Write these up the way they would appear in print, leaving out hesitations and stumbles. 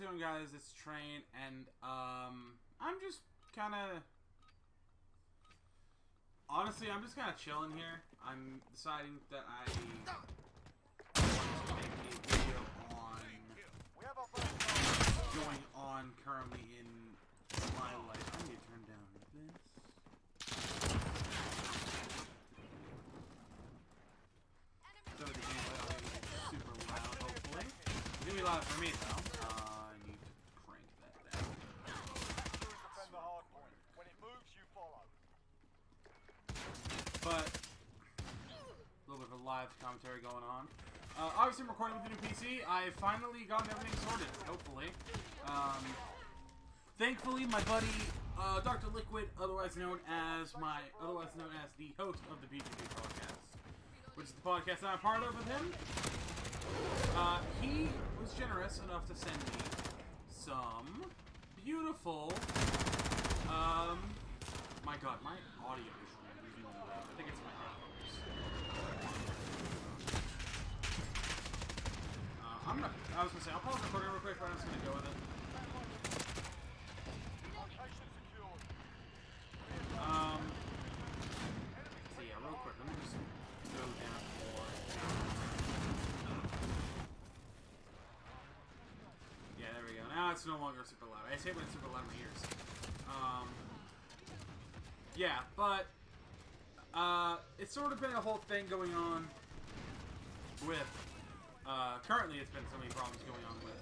doing, guys? It's Train, and I'm just kind of honestly, I'm just kind of chilling here. I'm deciding that I want to make a video on what's going on currently in my life. I need to turn down this. So the gameplay will be super loud, hopefully. It's gonna be loud for me, though. I need to crank that down. Defend the hard point. When it moves, you follow. But a little bit of a live commentary going on. Obviously, I'm recording with the new PC. I finally got everything sorted, hopefully. Thankfully, my buddy, Dr. Liquid, otherwise known as the host of the BGB podcast, which is the podcast that I'm part of with him. He was generous enough to send me some beautiful, my god, my audio is really low. I think it's my headphones. I was gonna say, I'll pause the recording real quick, but I'm just gonna go with it. So yeah, real quick, let me just go down yeah, there we go. Now it's no longer super loud. I just hate when it's super loud in my ears. Yeah, but it's sort of been a whole thing going on with currently it's been so many problems going on with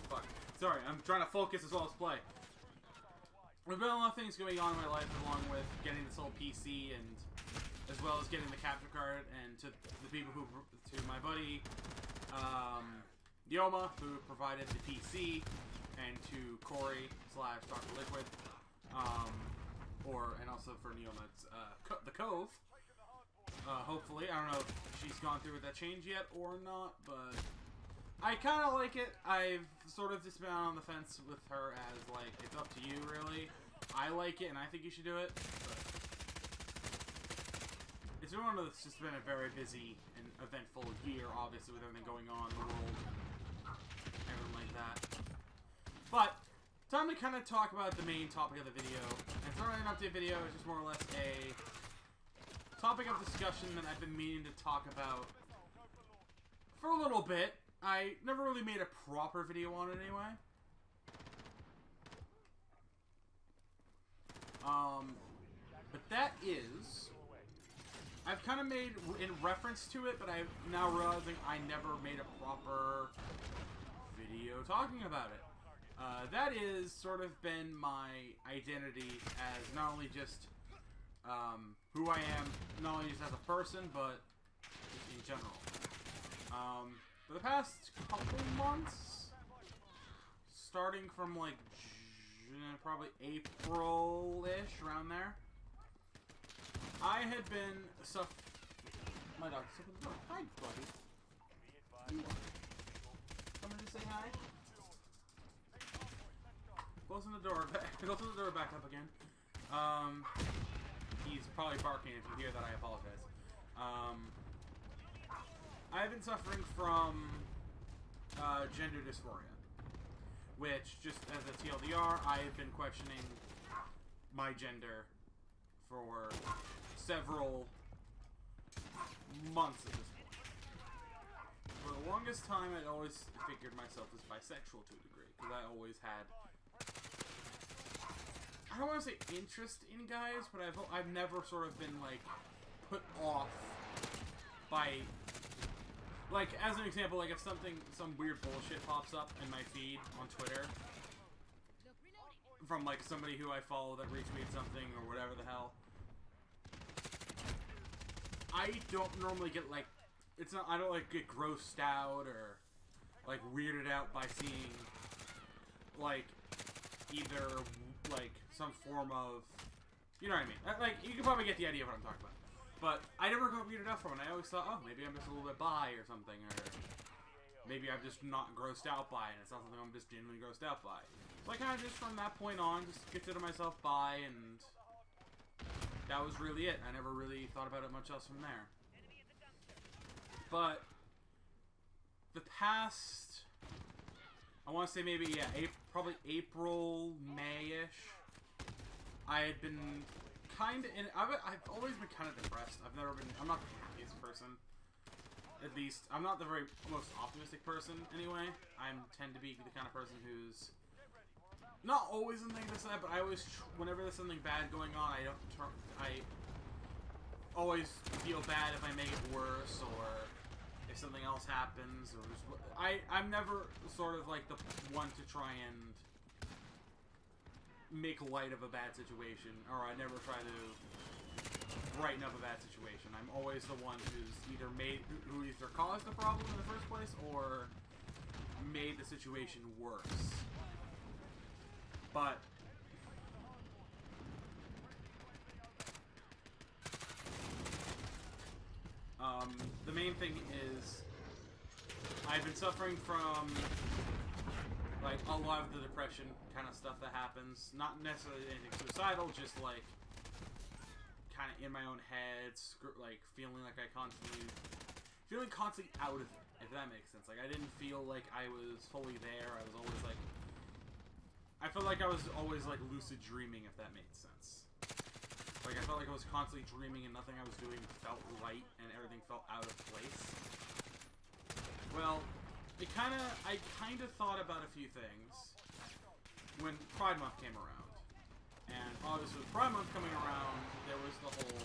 fuck. Sorry, I'm trying to focus as well as play. There's been a lot of things going on in my life, along with getting this whole PC, and as well as getting the capture card, and to the people to my buddy, Yoma, who provided the PC, and to Corey / Dr. Liquid, and also for Neoma, it's the Cove. Hopefully, I don't know if she's gone through with that change yet or not, but I kind of like it. I've sort of just been on the fence with her as, like, it's up to you, really. I like it, and I think you should do it, but it's been one of those, just been a very busy and eventful year, obviously, with everything going on in the world, everything like that. But time to kind of talk about the main topic of the video. And it's not really an update video, it's just more or less a topic of discussion that I've been meaning to talk about for a little bit. I never really made a proper video on it anyway. But that is, I've kind of made in reference to it, but I'm now realizing I never made a proper video talking about it. That is sort of been my identity as not only just who I am, not only just as a person, but just in general. For the past couple months, starting from like probably April-ish, around there, I had been my dog's open the door. Hi, buddy. Coming to say hi. Closing the door back up again. He's probably barking. If you hear that, I apologize. I've been suffering from gender dysphoria, which, just as a TLDR, I've been questioning my gender for several months at this point. For the longest time, I'd always figured myself as bisexual to a degree, because I always had, I don't want to say interest in guys, but I've never sort of been, like, put off by, like, as an example, like, if some weird bullshit pops up in my feed on Twitter from, like, somebody who I follow that retweets something or whatever the hell, I don't normally get, like, I don't, like, get grossed out or, like, weirded out by seeing, like, either, like, some form of, you know what I mean? Like, you can probably get the idea of what I'm talking about. But I never got weirded out from it. I always thought, oh, maybe I'm just a little bit bi or something, or maybe I'm just not grossed out by it, and it's not something I'm just genuinely grossed out by. So I kind of just, from that point on, just consider myself bi, and that was really it. I never really thought about it much else from there. But the past, I want to say maybe, yeah, probably April, May-ish, I had been kind of in, I've always been kind of depressed. I'm not the happiest person. At least, I'm not the most optimistic person, anyway. I tend to be the kind of person who's not always in the negative side, but I always, whenever there's something bad going on, I always feel bad if I make it worse, or if something else happens, or just, I'm never sort of like the one to try and make light of a bad situation, or I never try to brighten up a bad situation. I'm always the one who either caused the problem in the first place or made the situation worse. But the main thing is I've been suffering from like a lot of the depression kind of stuff that happens. Not necessarily anything suicidal, just like kind of in my own head, like feeling constantly out of it, if that makes sense. Like I didn't feel like I was fully there. I felt like I was always like lucid dreaming, if that made sense. Like I felt like I was constantly dreaming and nothing I was doing felt right and everything felt out of place. Well, I kind of thought about a few things when Pride Month came around. And obviously with Pride Month coming around, there was the whole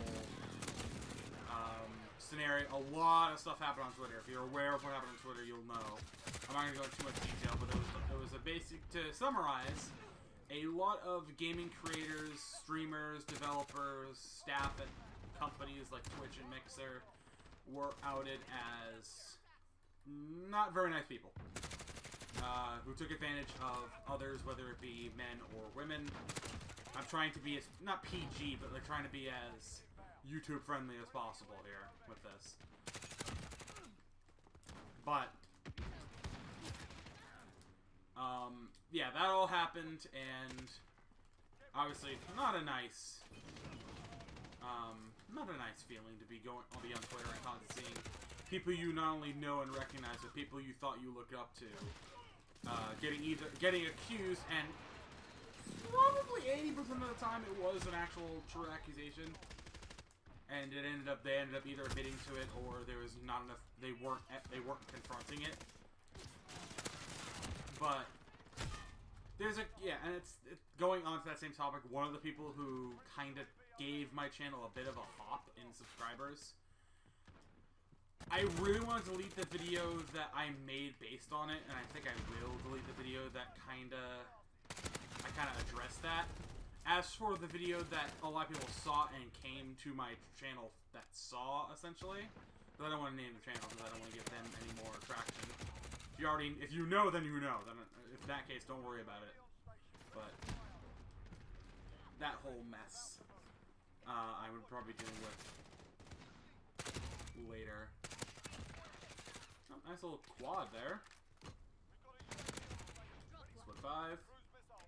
scenario. A lot of stuff happened on Twitter. If you're aware of what happened on Twitter, you'll know. I'm not going to go into too much detail, but it was a basic, to summarize, a lot of gaming creators, streamers, developers, staff at companies like Twitch and Mixer were outed as not very nice people. Who took advantage of others, whether it be men or women. I'm trying to be as, not PG, but like trying to be as YouTube friendly as possible here with this. But, yeah, that all happened, and obviously not a nice feeling to be on Twitter and constantly seeing people you not only know and recognize, but people you thought you looked up to, getting accused, and probably 80% of the time it was an actual true accusation, and they ended up either admitting to it or there was not enough. They weren't confronting it. But there's and it's going on to that same topic. One of the people who kind of gave my channel a bit of a hop in subscribers. I really want to delete the video that I made based on it, and I think I will delete the video that I kind of addressed that. As for the video that a lot of people saw and came to my channel that saw, essentially, but I don't want to name the channel because I don't want to give them any more traction. If you know, then you know. Then in that case, don't worry about it. But that whole mess, I would probably be dealing with later. Oh, nice little quad there. Split 5.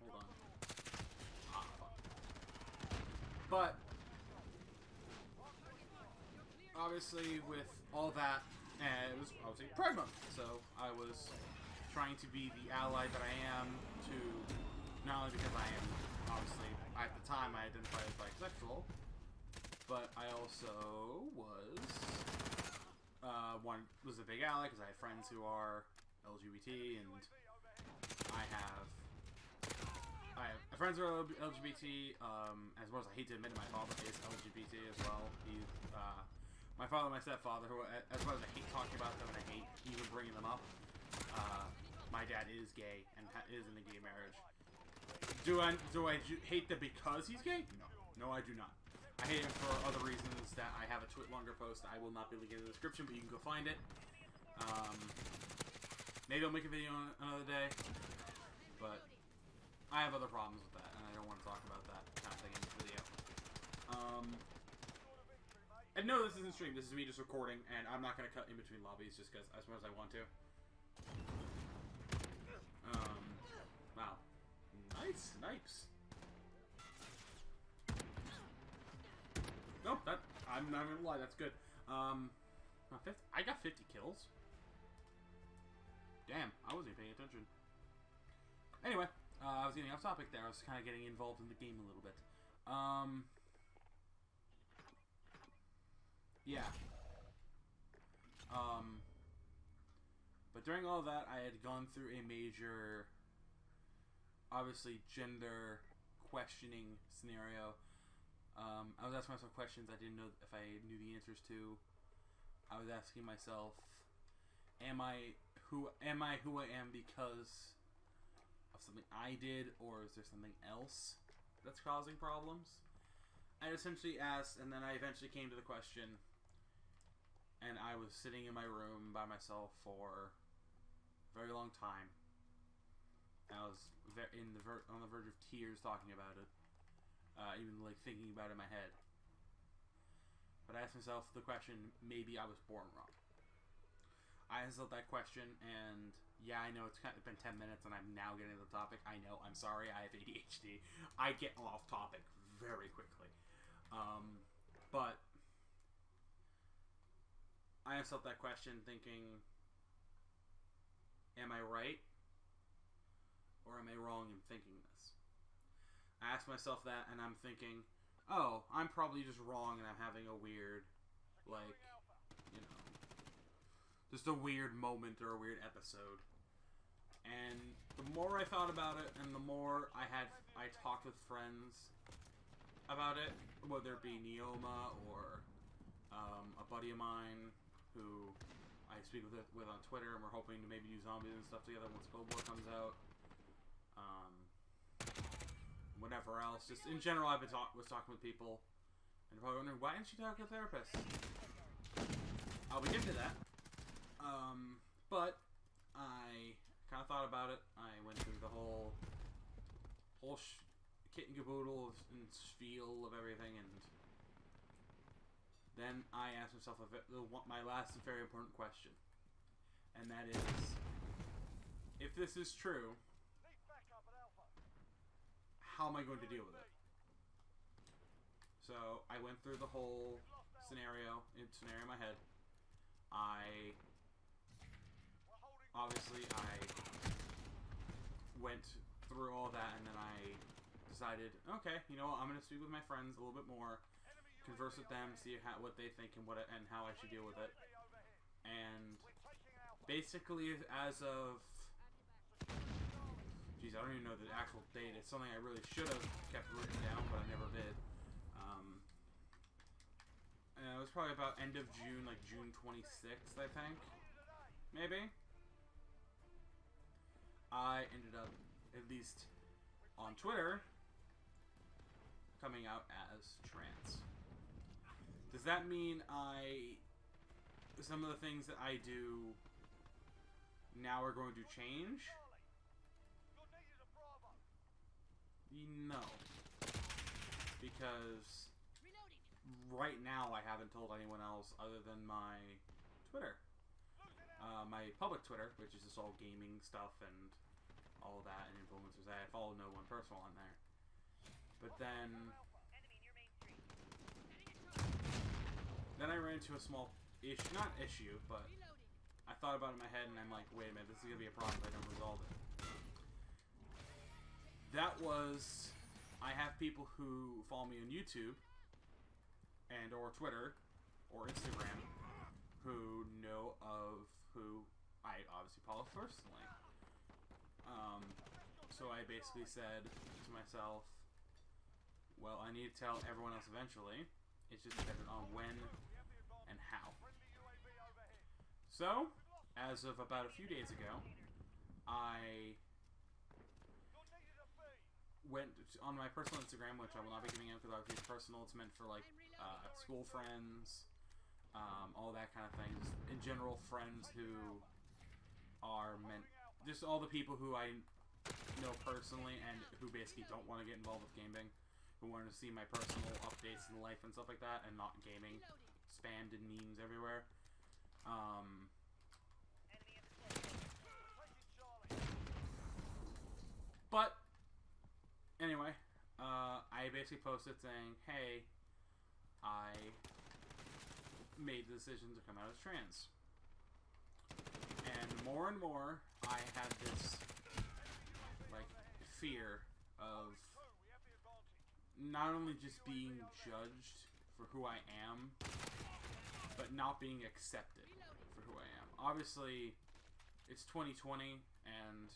Hold on. Ah, fuck. But obviously, with all that, it was obviously Pride Month, so I was trying to be the ally that I am to, not only because I am, obviously, at the time I identified as bisexual, but I also was a big ally because I have friends who are LGBT, and I have friends who are LGBT, as much as I hate to admit it, my father is LGBT as well. He's, my father and my stepfather, who, as much as I hate talking about them and I hate even bringing them up, my dad is gay and is in a gay marriage. Do I hate that because he's gay? No. No, I do not. I hate him for other reasons that I have a longer post. I will not be linking in the description, but you can go find it. Maybe I'll make a video on it another day, but I have other problems with that, and I don't want to talk about that kind of thing in this video. And no, this isn't stream. This is me just recording, and I'm not going to cut in between lobbies just because as much as I want to. Wow. Nice snipes. Nope, I'm not gonna lie, that's good. I got 50 kills. Damn, I wasn't even paying attention. Anyway, I was getting off topic there. I was kind of getting involved in the game a little bit. Yeah. But during all that, I had gone through a major, obviously, gender questioning scenario. I was asking myself questions I didn't know if I knew the answers to. I was asking myself, am I who I am because of something I did, or is there something else that's causing problems? I essentially asked, and then I eventually came to the question, and I was sitting in my room by myself for a very long time. I was on the verge of tears talking about it, even like thinking about it in my head. But I asked myself the question, maybe I was born wrong. I answered that question, and yeah, I know it's kind of been 10 minutes and I'm now getting to the topic. I know, I'm sorry, I have ADHD. I get off topic very quickly. But I answered that question thinking, am I right? Or am I wrong in thinking this? I asked myself that, and I'm thinking, oh, I'm probably just wrong and I'm having a weird, like, you know, just a weird moment or a weird episode. And the more I thought about it, and the more I talked with friends about it, whether it be Neoma or a buddy of mine who I speak with on Twitter, and we're hoping to maybe do zombies and stuff together once Cold War comes out. Whatever else, just in general, was talking with people, and you're probably wondering, why didn't you talk to a therapist? I'll be getting to that. But I kind of thought about it. I went through the whole kit and caboodle and spiel of everything, and then I asked myself my last and very important question, and that is, if this is true, how am I going to deal with it? So I went through the whole scenario in my head. I went through all that, and then I decided, okay, you know what, I'm going to speak with my friends a little bit more, converse with them, see what they think and and how I should deal with it. And basically, as of, geez, I don't even know the actual date. It's something I really should have kept written down, but I never did. It was probably about end of June, like June 26th, I think. Maybe. I ended up, at least on Twitter, coming out as trans. Does that mean some of the things that I do now are going to change? No. Because right now I haven't told anyone else other than my Twitter. My public Twitter, which is just all gaming stuff and all that, and influencers. I follow no one personal on there. But then I ran into a small issue, not issue, but I thought about it in my head, and I'm like, wait a minute, this is going to be a problem if I don't resolve it. That was, I have people who follow me on YouTube, and or Twitter, or Instagram, who know of who I obviously follow personally. So I basically said to myself, well, I need to tell everyone else eventually. It's just dependent on when and how. So, as of about a few days ago, I went on my personal Instagram, which I will not be giving out because obviously it's personal. It's meant for like school friends, all that kind of thing. Just in general, friends who are meant, just all the people who I know personally and who basically don't want to get involved with gaming, who want to see my personal updates in life and stuff like that, and not gaming, spammed in memes everywhere. But anyway, I basically posted saying, hey, I made the decision to come out as trans. And more and more, I had this, like, fear of not only just being judged for who I am, but not being accepted for who I am. Obviously, it's 2020, and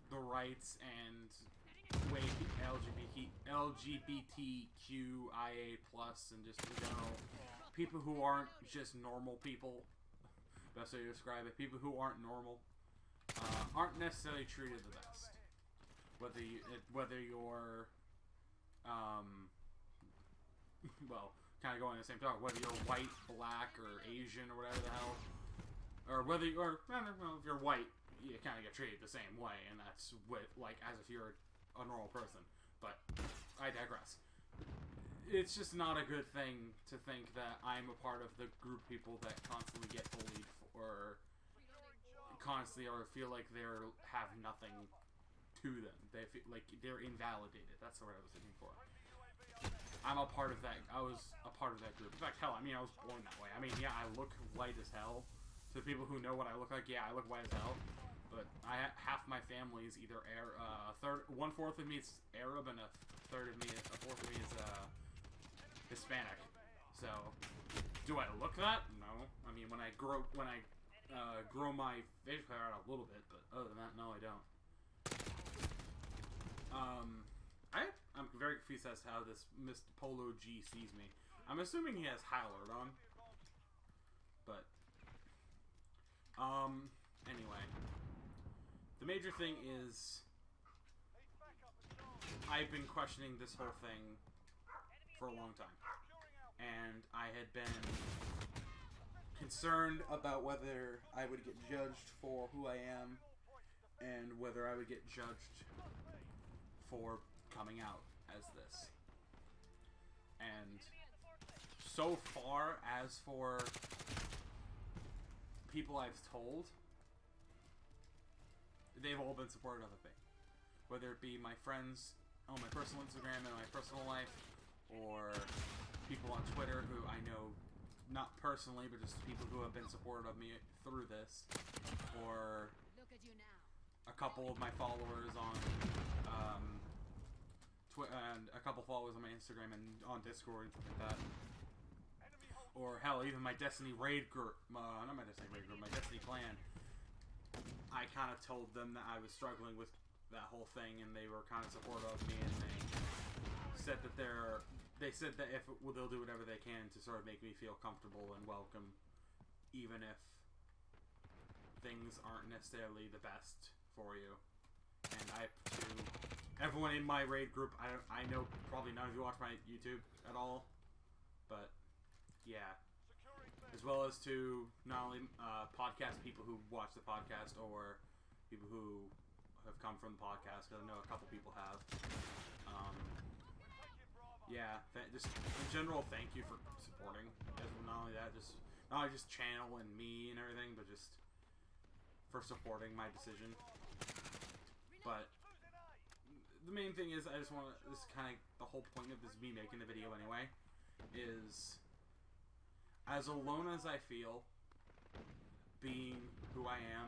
the rights and way LGBTQIA+, and just in general, people who aren't just normal people, best way to describe it, people who aren't normal, aren't necessarily treated the best. Whether you're, well, kind of going the same talk, whether you're white, black, or Asian, or whatever the hell, or whether you're, I don't know, if you're white, you kind of get treated the same way, and that's like, as if you're a normal person. But I digress. It's just not a good thing to think that I'm a part of the group of people that constantly get bullied or constantly or feel like they have nothing to them. They feel like they're invalidated. That's the word I was looking for. I'm a part of that. I was a part of that group. In fact, hell, I mean, I was born that way. I mean, yeah, I look white as hell. To people who know what I look like, yeah, I look white as hell. But half my family is either 1/4 of me is Arab, and a fourth of me is Hispanic. So, do I look that? No. I mean, when I grow my facial hair out a little bit, but other than that, no, I don't. I'm very confused as to how this Mr. Polo G sees me. I'm assuming he has high alert on. But, anyway. The major thing is, I've been questioning this whole thing for a long time. And I had been concerned about whether I would get judged for who I am, and whether I would get judged for coming out as this. And so far, as for people I've told, they've all been supportive of me. Whether it be my friends on my personal Instagram and my personal life, or people on Twitter who I know, not personally, but just people who have been supportive of me through this, or a couple of my followers on Twitter, and a couple followers on my Instagram and on Discord and stuff like that. Or hell, even my Destiny raid group, not my Destiny raid group, my Destiny clan. I kind of told them that I was struggling with that whole thing, and they were kind of supportive of me, and they said that they'll do whatever they can to sort of make me feel comfortable and welcome, even if things aren't necessarily the best for you. And everyone in my raid group, I know probably none of you watch my YouTube at all, but yeah. As well as to not only podcast people who watch the podcast, or people who have come from the podcast, because I know a couple people have. Yeah, just in general, thank you for supporting. Not only that, not only just channel and me and everything, but just for supporting my decision. But the main thing is, I just want to, this is kind of the whole point of this, me making the video anyway, is, as alone as I feel, being who I am,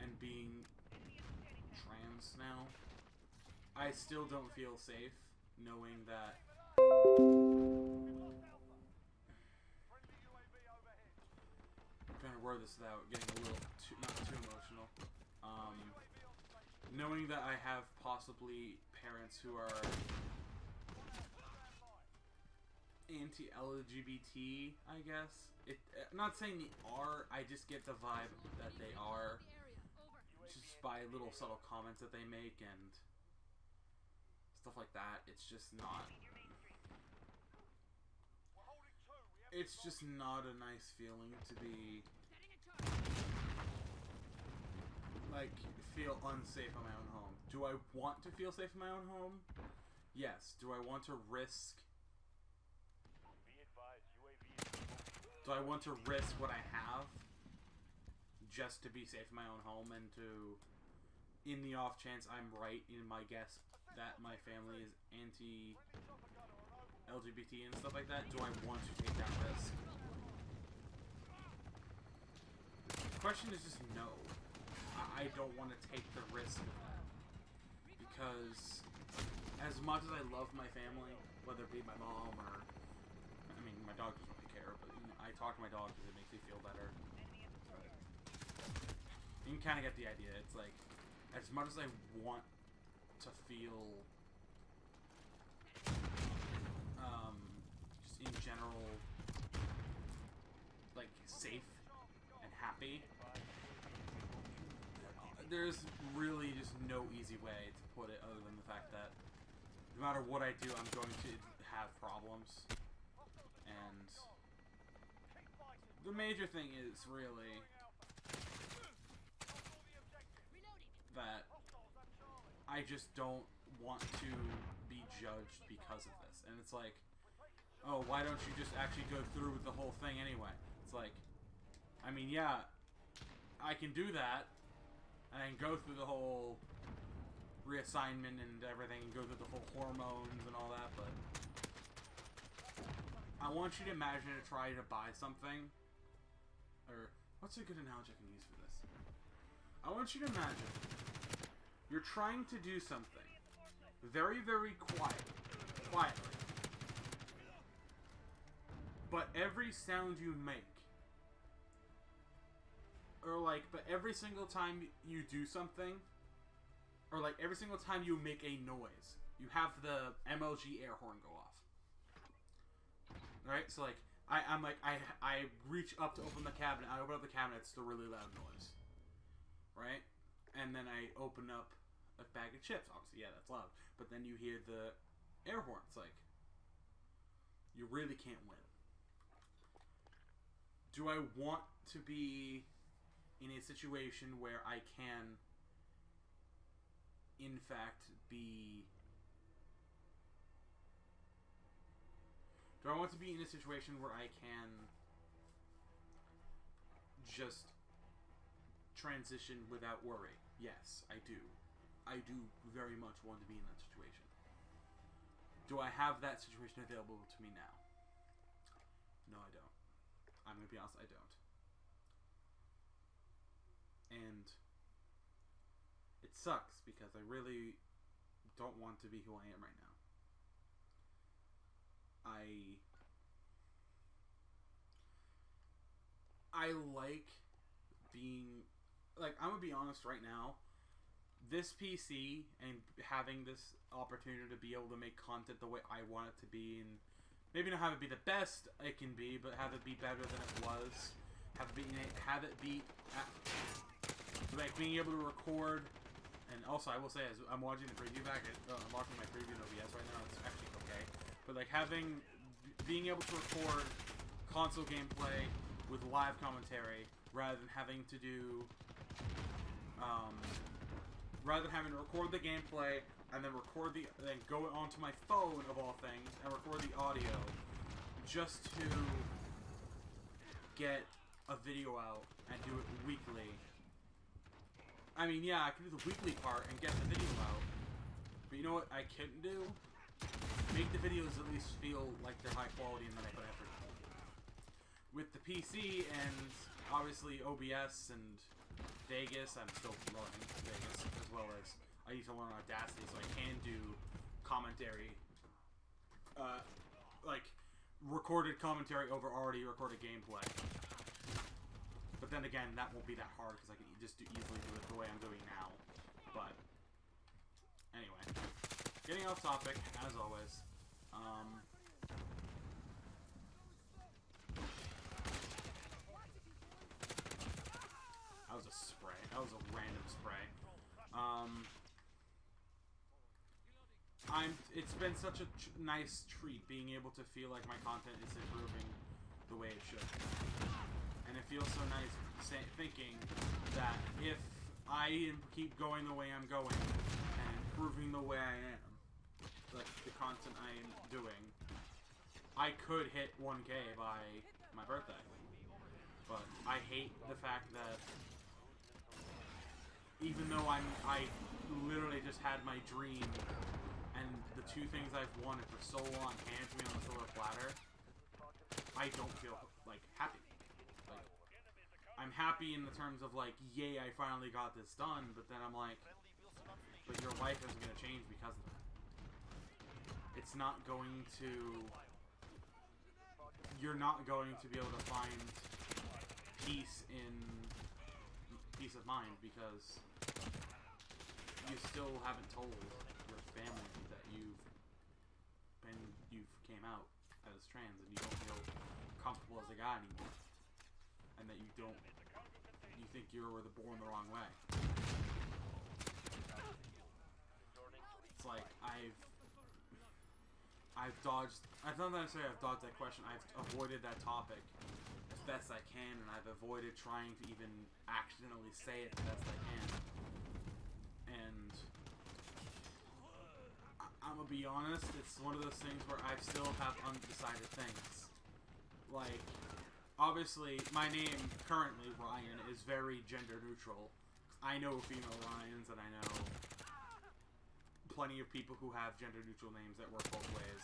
and being trans now, I still don't feel safe knowing that I'm trying to word this without getting a little not too emotional. Knowing that I have possibly parents who are anti-LGBT, I guess. I'm not saying they are, I just get the vibe that they are, just by little subtle comments that they make and stuff like that. It's just not a nice feeling to be, like, feel unsafe in my own home. Do I want to feel safe in my own home? Yes. Do I want to risk what I have just to be safe in my own home, and to, in the off chance I'm right in my guess that my family is anti-LGBT and stuff like that, do I want to take that risk? question is just no. I don't want to take the risk of that. Because as much as I love my family, whether it be my mom or... I mean, my dog doesn't really care, but you know, I talk to my dog because it makes me feel better. You can kind of get the idea. It's like, as much as I want to feel, just in general, like, safe and happy, there's really just no easy way to put it other than the fact that no matter what I do, I'm going to have problems. And the major thing is really that I just don't want to be judged because of this. And it's like, oh, why don't you just actually go through with the whole thing anyway? It's like, I mean, yeah, I can do that, and I can go through the whole reassignment and everything, and go through the whole hormones and all that, but I want you to imagine to try to buy something, or what's a good analogy I can use for this? I want you to imagine you're trying to do something very, very quietly, but every sound you make, or like, but every single time you do something, or like every single time you make a noise, you have the MLG air horn go off. Right? So like, I reach up to open the cabinet, I open up the cabinet, it's a really loud noise. Right? And then I open up a bag of chips. Obviously, yeah, that's loud. But then you hear the air horn. It's like, you really can't win. Do I want to be in a situation where I can, in fact, be... Do I want to be in a situation where I can just transition without worry? Yes, I do. I do very much want to be in that situation. Do I have that situation available to me now? No, I don't. I'm going to be honest, I don't. And it sucks because I really don't want to be who I am right now. I like being, like, I'm gonna be honest right now, this PC and having this opportunity to be able to make content the way I want it to be, and maybe not have it be the best it can be, but have it be better than it was, have it be like being able to record. And also, I will say, as I'm watching the preview back, I'm watching my preview in OBS right now, it's actually okay. But like being able to record console gameplay with live commentary, rather than having to do, rather than having to record the gameplay and then then go onto my phone of all things and record the audio, just to get a video out and do it weekly. I mean, yeah, I can do the weekly part and get the video out, but you know what I couldn't do? Make the videos at least feel like they're high quality and that I put effort in. With the PC and obviously OBS and Vegas, I'm still learning Vegas, as well as I need to learn Audacity so I can do commentary, like recorded commentary over already recorded gameplay. But then again, that won't be that hard because I can just easily do it the way I'm doing now. But anyway, getting off topic as always. That was a spray. That was a random spray. It's been such a nice treat being able to feel like my content is improving the way it should. And it feels so nice thinking that if I keep going the way I'm going and improving the way I am, like the content I am doing, I could hit 1K by my birthday. But I hate the fact that even though I literally just had my dream and the two things I've wanted for so long handed to me on a silver platter, I don't feel like happy. Like, I I'm happy in the terms of like, yay, I finally got this done, but then I'm like, but your life isn't going to change because of that. It's not going to, you're not going to be able to find peace of mind because you still haven't told your family that you've came out as trans and you don't feel comfortable as a guy anymore, and that you think you were born the wrong way. It's like I've dodged. I've not necessarily I've dodged that question. I've avoided that topic as best I can, and I've avoided trying to even accidentally say it as best I can. And I'm gonna be honest, it's one of those things where I still have undecided things. Like, obviously, my name currently, Ryan, is very gender neutral. I know female Ryans, and I know plenty of people who have gender neutral names that work both ways.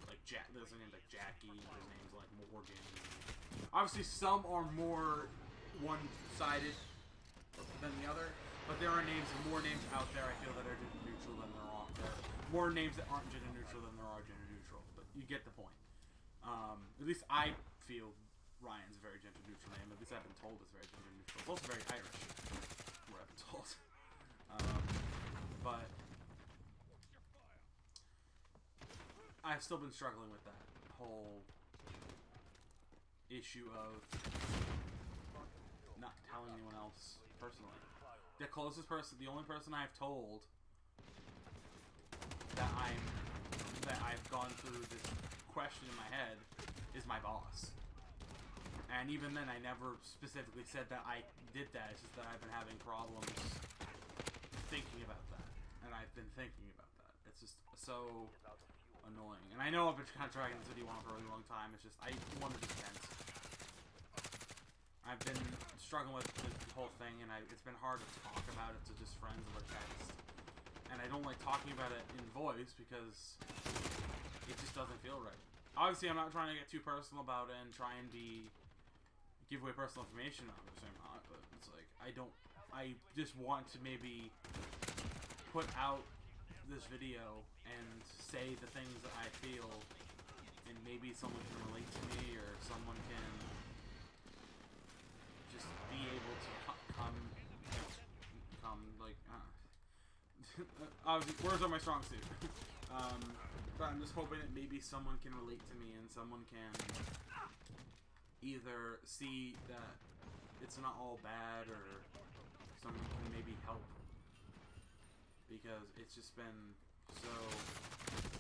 Like there's names like Jackie, there's names like Morgan. Obviously, some are more one-sided than the other, but there are more names out there I feel that are gender neutral than there are. There are more names that aren't gender neutral than there are gender neutral, but you get the point. At least I feel Ryan's a very gender neutral name. At least I've been told it's very gender neutral. It's also very Irish, what I've been told. But I've still been struggling with that whole issue of not telling anyone else personally. The closest person, the only person I've told that I've gone through this question in my head is my boss. And even then, I never specifically said that I did that. It's just that I've been having problems thinking about that. And I've been thinking about that. It's just so annoying. And I know I've been kind of dragging this video on for a really long time. It's just, I want to just vent. I've been struggling with the whole thing, and it's been hard to talk about it to just friends over text. And I don't like talking about it in voice because it just doesn't feel right. Obviously, I'm not trying to get too personal about it and try and give away personal information. Obviously, I'm not, but it's like, I just want to maybe put out this video and say the things that I feel, and maybe someone can relate to me, or someone can just be able to come like, obviously, words are my strong suit. But I'm just hoping that maybe someone can relate to me, and someone can either see that it's not all bad, or someone can maybe help. Because it's just been so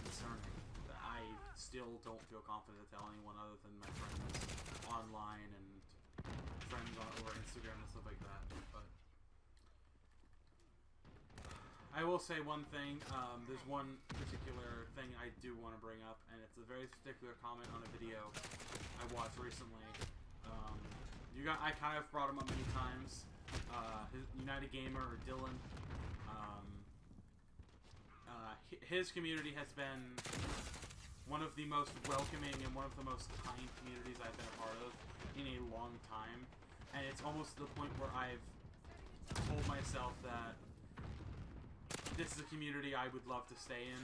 concerning that I still don't feel confident to tell anyone other than my friends online and friends over Instagram and stuff like that. But I will say one thing. There's one particular thing I do want to bring up, and it's a very particular comment on a video I watched recently. I kind of brought him up many times. United Gamer, or Dylan. His community has been one of the most welcoming and one of the most kind communities I've been a part of in a long time. And it's almost to the point where I've told myself that this is a community I would love to stay in,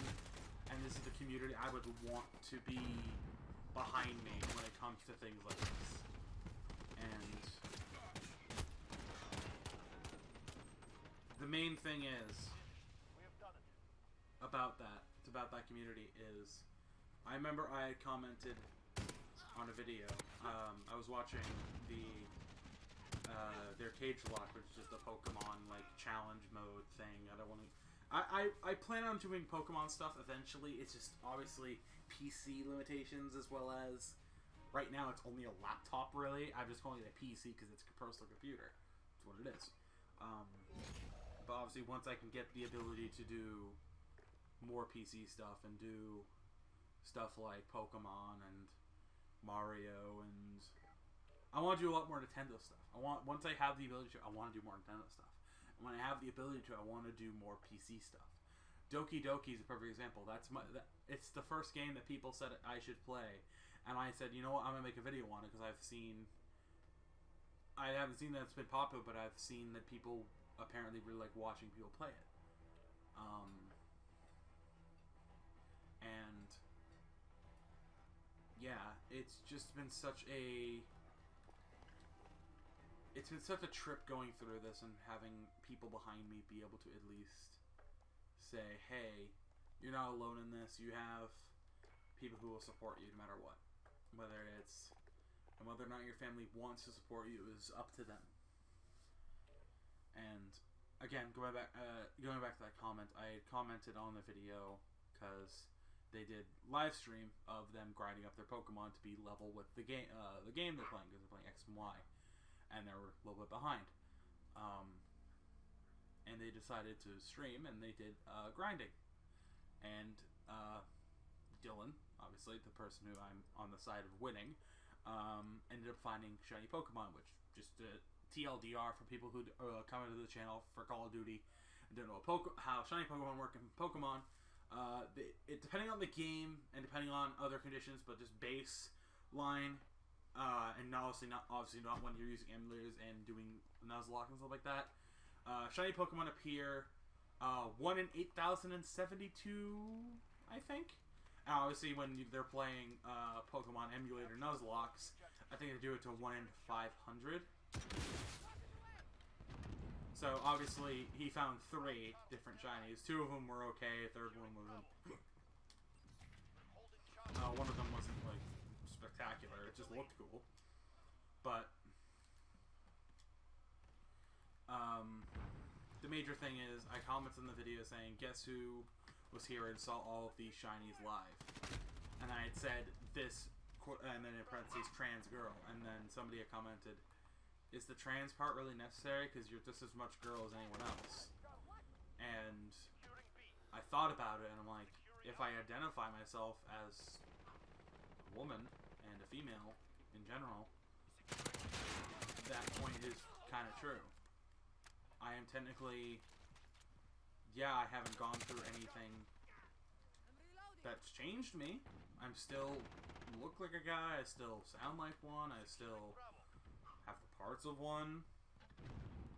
and this is the community I would want to be behind me when it comes to things like this. And the main thing is about that community is, I remember I had commented on a video. I was watching their Cage Lock, which is just a Pokemon like challenge mode thing. I plan on doing Pokemon stuff eventually. It's just obviously PC limitations, as well as right now it's only a laptop really. I'm just calling it a PC because it's a personal computer. That's what it is. But obviously once I can get the ability to do more PC stuff and do stuff like Pokemon and Mario, and I want to do a lot more Nintendo stuff. Once I have the ability to, I want to do more Nintendo stuff. And when I have the ability to, I want to do more PC stuff. Doki Doki is a perfect example. It's the first game that people said I should play, and I said, you know what, I'm gonna make a video on it because I've seen I haven't seen that it's been popular, but I've seen that people apparently really like watching people play it. And yeah, it's just been such a trip going through this and having people behind me be able to at least say, hey, you're not alone in this. You have people who will support you no matter what. Whether or not your family wants to support you is up to them. And again, going back to that comment, I commented on the video because they did live stream of them grinding up their Pokemon to be level with the game they're playing, because they're playing X and Y, and they were a little bit behind. And they decided to stream, and they did grinding. And Dylan, obviously the person who I'm on the side of winning, ended up finding shiny Pokemon, which just TLDR for people who come into the channel for Call of Duty and don't know how shiny Pokemon work in Pokemon. Depending on the game and depending on other conditions, but just baseline, and obviously not when you're using emulators and doing Nuzlocke and stuff like that. Shiny Pokemon appear 1 in 8,072, I think. And obviously, when they're playing Pokemon emulator Nuzlocks, I think they do it to 1 in 500. So obviously, he found 3 different shinies. 2 of them were okay. A third one wasn't. One of them wasn't like spectacular. It just looked cool. But the major thing is, I commented in the video saying, "Guess who was here and saw all of these shinies live?" And I had said this, and then in parentheses, trans girl. And then somebody had commented, "Is the trans part really necessary? Because you're just as much girl as anyone else." And I thought about it, and I'm like, if I identify myself as a woman and a female in general, that point is kind of true. I am technically, yeah, I haven't gone through anything that's changed me. I'm still look like a guy, I still sound like one, I still have the parts of one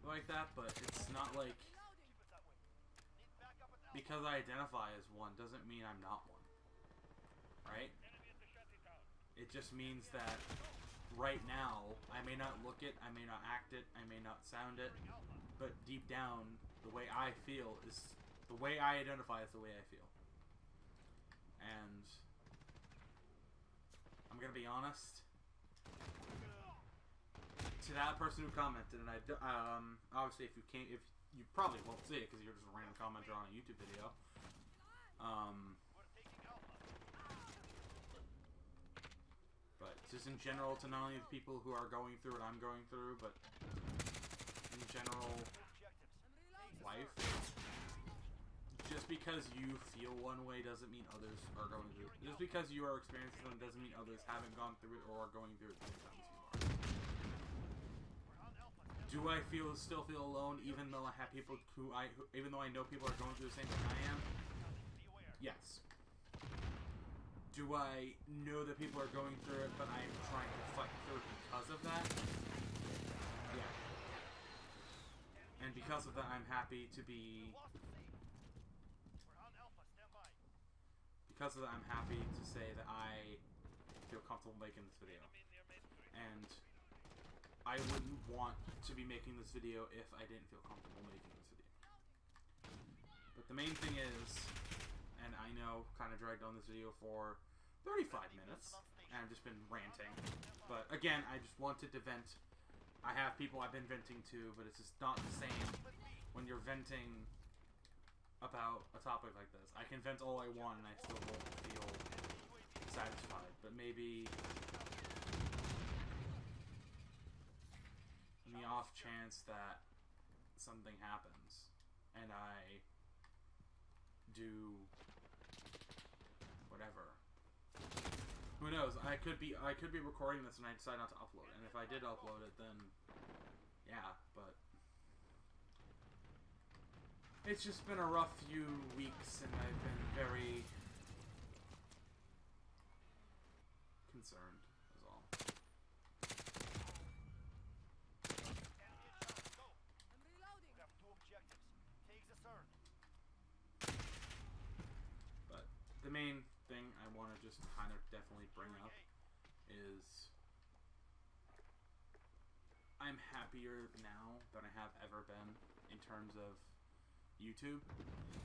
like that, but it's not like, because I identify as one doesn't mean I'm not one, right? It just means that right now, I may not look it, I may not act it, I may not sound it, but deep down, the way I feel is, the way I identify is the way I feel. And I'm gonna be honest, to that person who commented, and obviously if you probably won't see it because you're just a random commenter on a YouTube video. But just in general, to not only the people who are going through what I'm going through, but in general life, just because you feel one way doesn't mean others are going through it. Just because you are experiencing something doesn't mean others haven't gone through it or are going through it the same time as you are. Do I still feel alone, even though I have people even though I know people are going through the same thing I am? Yes. Do I know that people are going through it, but I'm trying to fight through it because of that? Yeah. And because of that, I'm happy to be... Because of that, I'm happy to say that I feel comfortable making this video. And I wouldn't want to be making this video if I didn't feel comfortable making this video. But the main thing is, and I know, kind of dragged on this video for 35 minutes, and I've just been ranting. But again, I just wanted to vent. I have people I've been venting to, but it's just not the same when you're venting about a topic like this. I can vent all I want and I still won't feel satisfied, but maybe in the off chance that something happens and I do whatever, who knows, I could be recording this and I decide not to upload it, and if I did upload it, then yeah, but it's just been a rough few weeks, and I've been very concerned, is all. the main thing I want to just kind of definitely bring up is I'm happier now than I have ever been in terms of YouTube,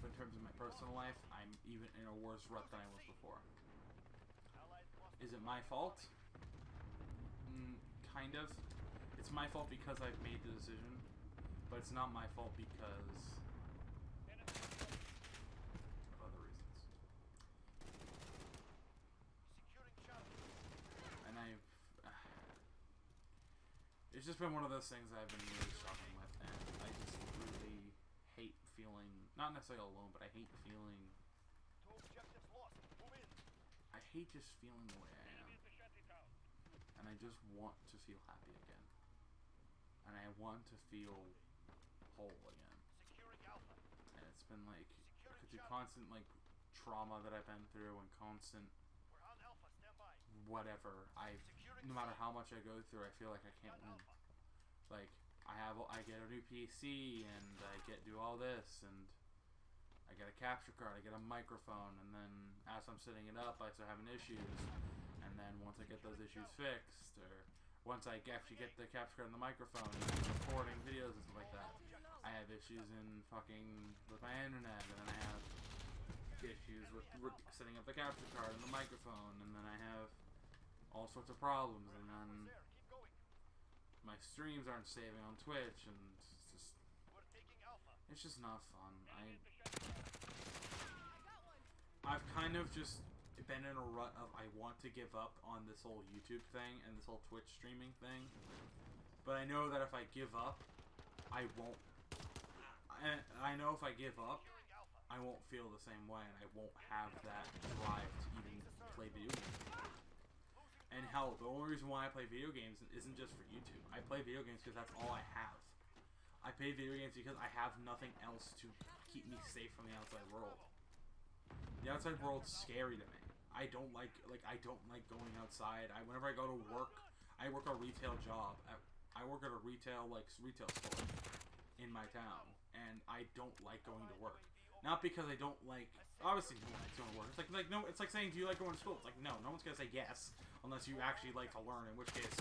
but in terms of my personal life, I'm even in a worse rut than I was before. Is it my fault? Kind of. It's my fault because I've made the decision, but it's not my fault because of other reasons. And it's just been one of those things I've been really struggling with, and I just really hate feeling, not necessarily alone, but I hate feeling, I hate just feeling the way I am, and I just want to feel happy again, and I want to feel whole again, and it's been like, the constant like trauma that I've been through, and constant whatever, no matter how much I go through, I feel like I can't win. Like, I get a new PC, and I do all this, and I get a capture card, I get a microphone, and then as I'm setting it up, I start having issues, and then once I get those issues fixed, or once I actually get the capture card and the microphone, and I'm recording videos and stuff like that, I have issues with my internet, and then I have issues with setting up the capture card and the microphone, and then I have all sorts of problems, and then my streams aren't saving on Twitch, and it's just not fun. I've kind of just been in a rut of I want to give up on this whole YouTube thing and this whole Twitch streaming thing, but I know that if I give up, I won't. I know if I give up, I won't feel the same way, and I won't have that drive to even play video games. And hell, the only reason why I play video games isn't just for YouTube. I play video games because that's all I have. I play video games because I have nothing else to keep me safe from the outside world. The outside world's scary to me. I don't like going outside. Whenever I go to work, I work a retail job. I work at a retail store in my town, and I don't like going to work. Not because I don't like, obviously no one likes going to work. It's like saying, do you like going to school? It's like, no one's gonna say yes, unless you actually like to learn, in which case,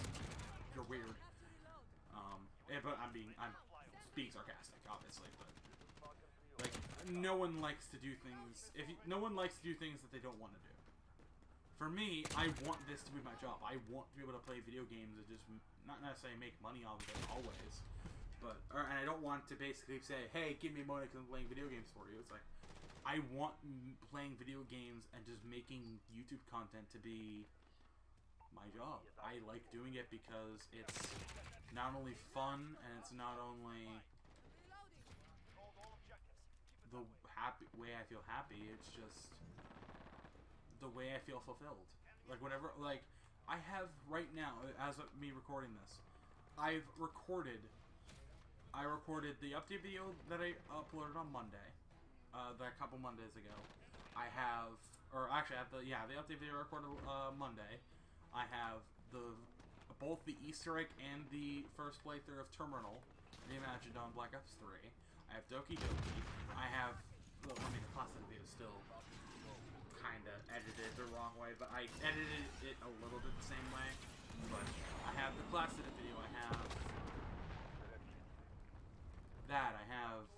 you're weird. But I'm being sarcastic, obviously, but, like, no one likes to do things, no one likes to do things that they don't want to do. For me, I want this to be my job. I want to be able to play video games and just, not necessarily make money off of it always, and I don't want to basically say, hey, give me money because I'm playing video games for you. It's like, I want playing video games and just making YouTube content to be my job. I like doing it because it's not only fun, and it's not only the way I feel happy, it's just the way I feel fulfilled. Like, whatever, like, I have right now, as of me recording this, I recorded the update video that I uploaded on Monday, a couple Mondays ago. I have the update video I recorded Monday. I have both the Easter egg and the first playthrough of Terminal reimagined on Black Ops 3. I have Doki Doki. I have, the classic video is still kinda edited the wrong way, but I edited it a little bit the same way. But I have the classic video. I have that. I have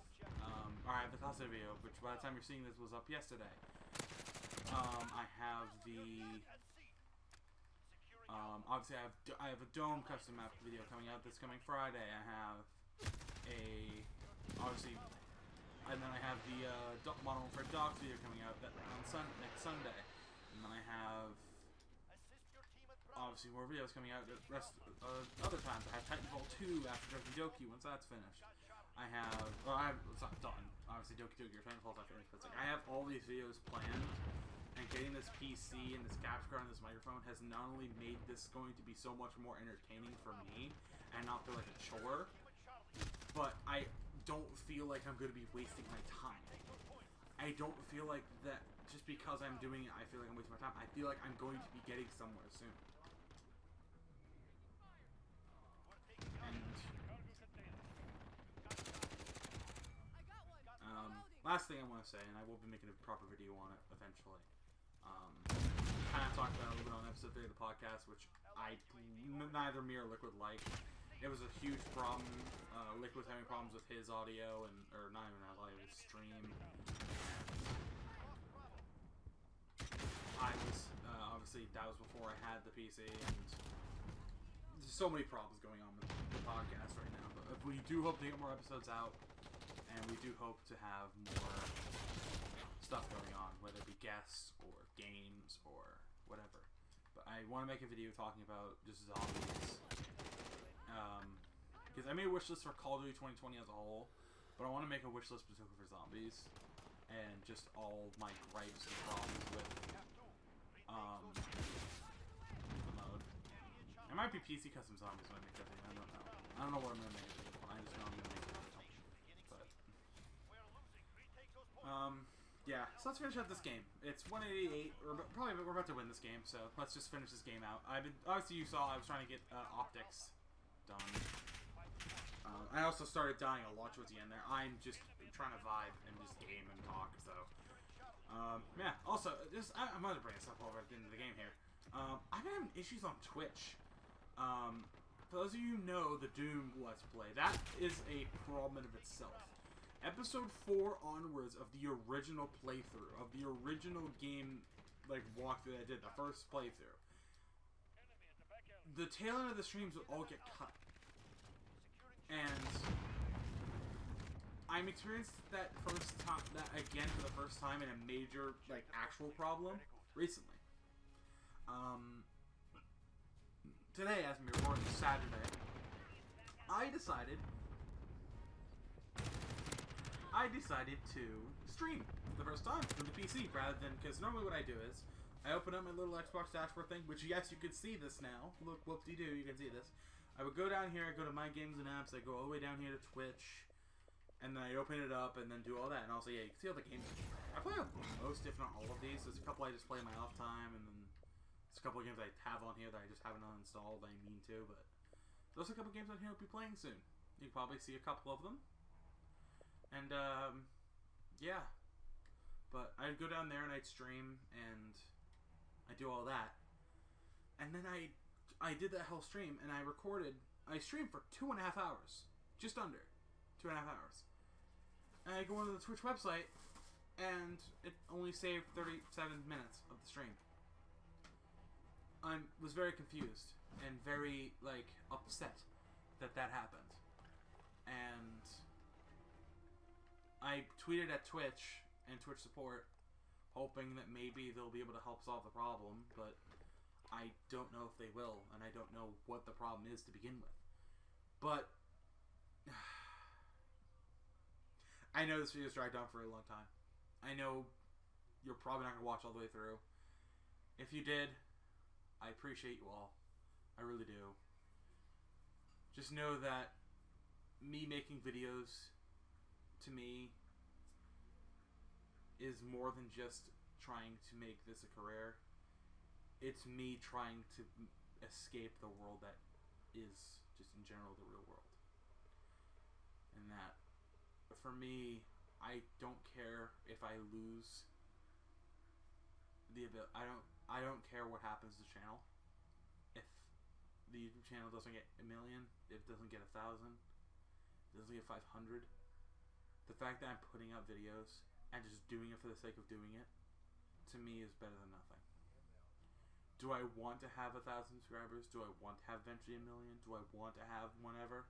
the classic video, which by the time you're seeing this was up yesterday. I have obviously I have a Dome custom map video coming out this coming Friday. I have and then I have the Modern Warfare Dogs video coming out on next Sunday, and then I have obviously more videos coming out the rest other times. I have Titanfall 2 after Doki Doki once that's finished. It's not done. Obviously Doki Doki or Titanfall's not finished, but it's like I have all these videos planned. And getting this PC and this capture card and this microphone has not only made this going to be so much more entertaining for me and not feel like a chore, but I don't feel like I'm going to be wasting my time. I don't feel like that just because I'm doing it, I feel like I'm wasting my time. I feel like I'm going to be getting somewhere soon. And last thing I want to say, and I will be making a proper video on it eventually, Kind of talked about it a little bit on episode 3 of the podcast, which neither me or Liquid liked. It was a huge problem. Liquid was having problems with his audio, or not even his audio, his stream. I was, obviously, that was before I had the PC, and there's so many problems going on with the podcast right now. But we do hope to get more episodes out, and we do hope to have more stuff going on, whether it be guests, or games, or whatever. But I want to make a video talking about just zombies. Because I made a wish list for Call of Duty 2020 as a whole, but I want to make a wish list specifically for zombies, and just all my gripes and problems with the mode. It might be PC custom zombies when I make that thing. I don't know. I don't know what I'm gonna make it. I just know I'm gonna make it. But yeah. So let's finish up this game. It's 188. We're about to win this game. So let's just finish this game out. Obviously you saw I was trying to get optics done. I also started dying a lot towards the end there. I'm just trying to vibe and just game and talk, so. Yeah, also, I'm going to bring this up over at the end of the game here. I've been having issues on Twitch. For those of you who know the Doom Let's Play, that is a problem of itself. Episode 4 onwards of the original playthrough, of the original game, like, walkthrough that I did, the first playthrough. The tail end of the streams would all get cut. And I'm experienced that again for the first time in a major, like, actual problem recently. Today, as we record Saturday, I decided to stream for the first time from the PC rather than, because normally what I do is I open up my little Xbox dashboard thing, which yes, you can see this now. Look, whoop-de-doo, you can see this. I would go down here, I go to My Games and Apps, I go all the way down here to Twitch, and then I open it up and then do all that. And also, yeah, you can see all the games. I play most, if not all of these. There's a couple I just play in my off time, and then there's a couple of games I have on here that I just haven't uninstalled. I mean to, but there's a couple of games on here I'll be playing soon. You can probably see a couple of them. And, yeah. But I'd go down there and I'd stream, and I'd do all that. And then I did that whole stream, and I streamed for 2.5 hours. Just under 2.5 hours. And I go onto the Twitch website, and it only saved 37 minutes of the stream. I was very confused, and very, like, upset that happened. And I tweeted at Twitch and Twitch support, hoping that maybe they'll be able to help solve the problem, but I don't know if they will, and I don't know what the problem is to begin with. But I know this video's dragged on for a long time. I know you're probably not going to watch all the way through. If you did, I appreciate you all. I really do. Just know that me making videos, to me, is more than just trying to make this a career. It's me trying to escape the world that is, just in general, the real world. And that, for me, I don't care if I lose the ability. I don't care what happens to the channel. If the YouTube channel doesn't get 1 million, if it doesn't get 1,000, it doesn't get 500. The fact that I'm putting out videos and just doing it for the sake of doing it, to me, is better than nothing. Do I want to have 1,000 subscribers? Do I want to have eventually 1 million? Do I want to have whatever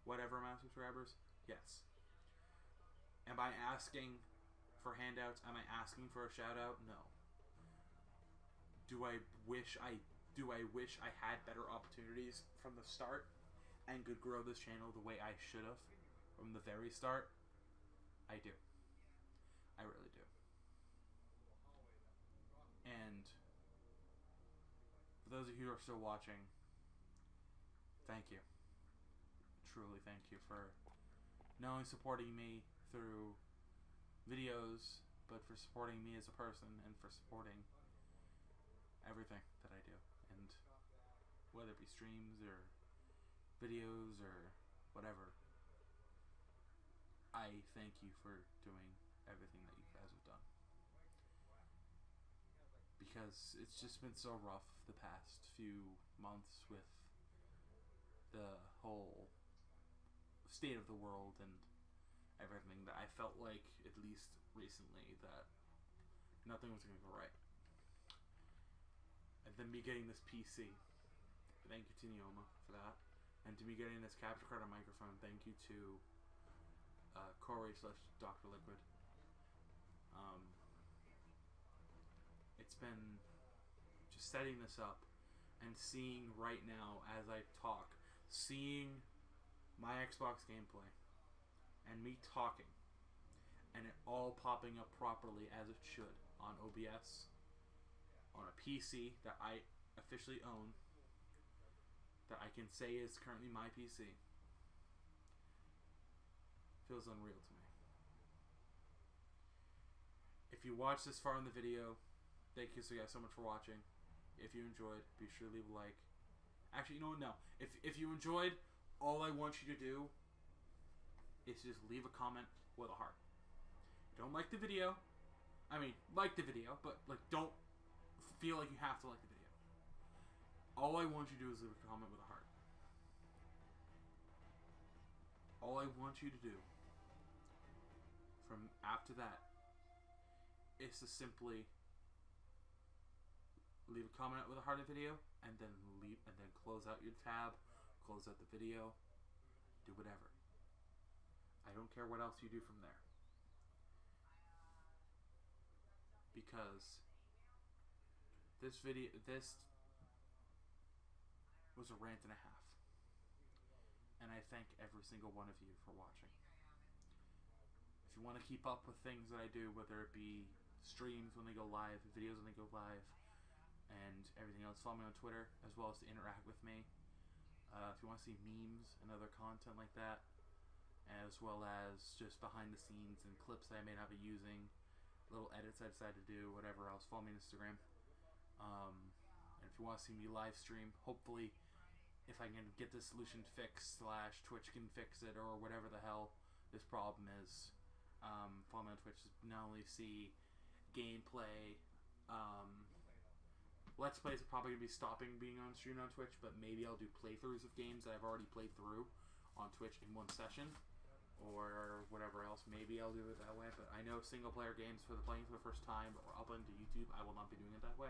amount of subscribers? Yes. Am I asking for handouts? Am I asking for a shout out? No. Do I wish I had better opportunities from the start and could grow this channel the way I should have from the very start? I do. I really do. And for those of you who are still watching, thank you. Truly thank you for not only supporting me through videos, but for supporting me as a person and for supporting everything that I do. And whether it be streams or videos or whatever, I thank you for doing everything that you guys have done. because it's just been so rough the past few months with the whole state of the world and everything, that I felt like, at least recently, that nothing was going to go right. And then me getting this PC, thank you to Neoma for that, and to me getting this capture card and microphone, thank you to Corey / Dr. Liquid. It's been just setting this up and seeing right now as I talk, seeing my Xbox gameplay and me talking and it all popping up properly as it should on OBS on a PC that I officially own, that I can say is currently my PC, feels unreal to me. If you watched this far in the video, thank you guys so much for watching. If you enjoyed, be sure to leave a like. Actually, you know what? No. If you enjoyed, all I want you to do is just leave a comment with a heart. Don't like the video. I mean, like the video, but like don't feel like you have to like the video. All I want you to do is leave a comment with a heart. All I want you to do from after that is to simply leave a comment with a heart of video, and then close out your tab, close out the video, do whatever. I don't care what else you do from there, because this was a rant and a half, and I thank every single one of you for watching. If you want to keep up with things that I do, whether it be streams when they go live, videos when they go live, and everything else, follow me on Twitter, as well as to interact with me. If you want to see memes and other content like that, as well as just behind the scenes and clips that I may not be using, little edits I decide to do, whatever else, follow me on Instagram. And if you want to see me live stream, hopefully, if I can get this solution fixed, / Twitch can fix it, or whatever the hell this problem is, follow me on Twitch to not only see gameplay. Let's Plays are probably going to be stopping being on stream on Twitch, but maybe I'll do playthroughs of games that I've already played through on Twitch in one session, or whatever else. Maybe I'll do it that way, but I know single player games for playing for the first time or uploading to YouTube, I will not be doing it that way.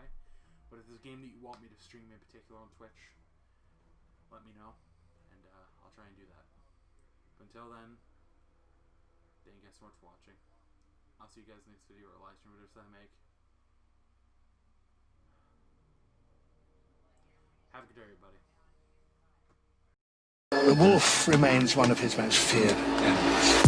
But if there's a game that you want me to stream in particular on Twitch, let me know, and I'll try and do that. But until then, thank you guys so much for watching. I'll see you guys next video or live stream, whatever I make. Have a good day, everybody. The wolf remains one of his most feared enemies.